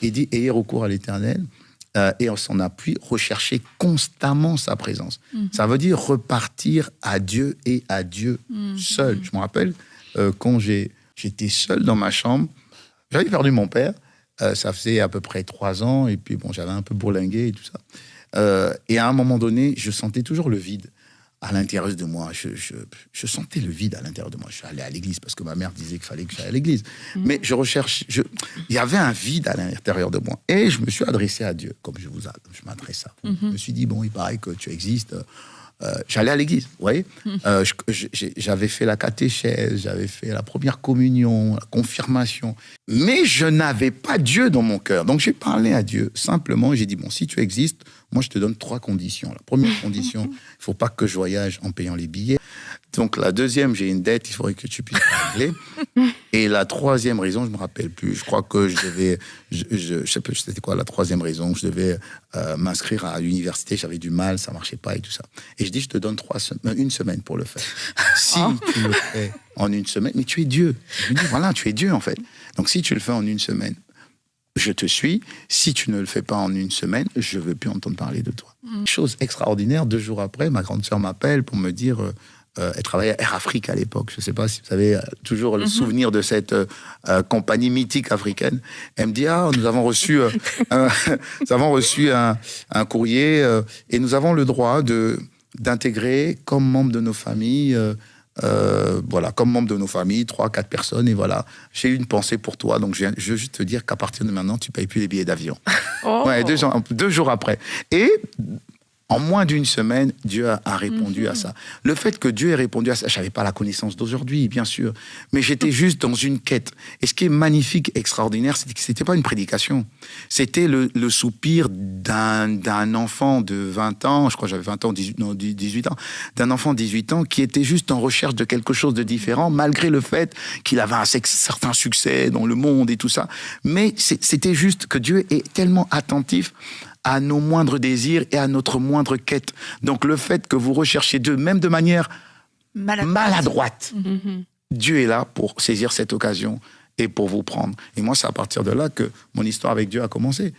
Il dit, ayez recours à l'Éternel et en son appui, recherchez constamment sa présence. Ça veut dire repartir à Dieu et à Dieu seul. Je me rappelle, quand j'étais seul dans ma chambre, j'avais perdu mon père, ça faisait à peu près 3 ans, et puis bon, j'avais un peu bourlingué et tout ça. Et à un moment donné, je sentais toujours le vide à l'intérieur de moi. Je sentais le vide à l'intérieur de moi. Je suis allé à l'église parce que ma mère disait qu'il fallait que j'aille à l'église. Mais il y avait un vide à l'intérieur de moi. Et je me suis adressé à Dieu, comme je m'adresse à vous. Je me suis dit, bon, il paraît que tu existes. J'allais à l'église, vous voyez. J'avais fait la catéchèse, j'avais fait la première communion, la confirmation. Mais je n'avais pas Dieu dans mon cœur. Donc j'ai parlé à Dieu. Simplement, j'ai dit, bon, si tu existes, moi je te donne 3 conditions. La première condition, il ne faut pas que je voyage en payant les billets. Donc la deuxième, j'ai une dette, il faudrait que tu puisses régler. Et la troisième raison, je ne me rappelle plus. Je crois que je devais, je sais pas, c'était quoi la troisième raison. Je devais m'inscrire à l'université, j'avais du mal, ça ne marchait pas et tout ça. Et je dis, je te donne 1 semaine pour le faire. Si tu le fais en 1 semaine, mais tu es Dieu. Je lui dis, voilà, tu es Dieu en fait. Donc si tu le fais en 1 semaine, je te suis. Si tu ne le fais pas en 1 semaine, je ne veux plus entendre parler de toi. Chose extraordinaire, 2 jours après, ma grande sœur m'appelle pour me dire... elle travaillait à Air Afrique à l'époque. Je ne sais pas si vous avez toujours le souvenir de cette compagnie mythique africaine. Elle me dit, nous avons reçu, un courrier et nous avons le droit d'intégrer comme membre de nos familles, comme membre de nos familles, 3-4 personnes. Et voilà, j'ai eu une pensée pour toi. Donc, je veux juste te dire qu'à partir de maintenant, tu ne payes plus les billets d'avion. Ouais, 2 jours après. Et... en moins d'1 semaine, Dieu a répondu à ça. Le fait que Dieu ait répondu à ça, je n'avais pas la connaissance d'aujourd'hui, bien sûr, mais j'étais juste dans une quête. Et ce qui est magnifique, extraordinaire, c'est que ce n'était pas une prédication. C'était le soupir d'un enfant de 20 ans, je crois que j'avais 20 ans, 18 ans, d'un enfant de 18 ans qui était juste en recherche de quelque chose de différent, malgré le fait qu'il avait un certain succès dans le monde et tout ça. Mais c'était juste que Dieu est tellement attentif à nos moindres désirs et à notre moindre quête. Donc le fait que vous recherchiez Dieu, même de manière maladroite, Dieu est là pour saisir cette occasion et pour vous prendre. Et moi, c'est à partir de là que mon histoire avec Dieu a commencé.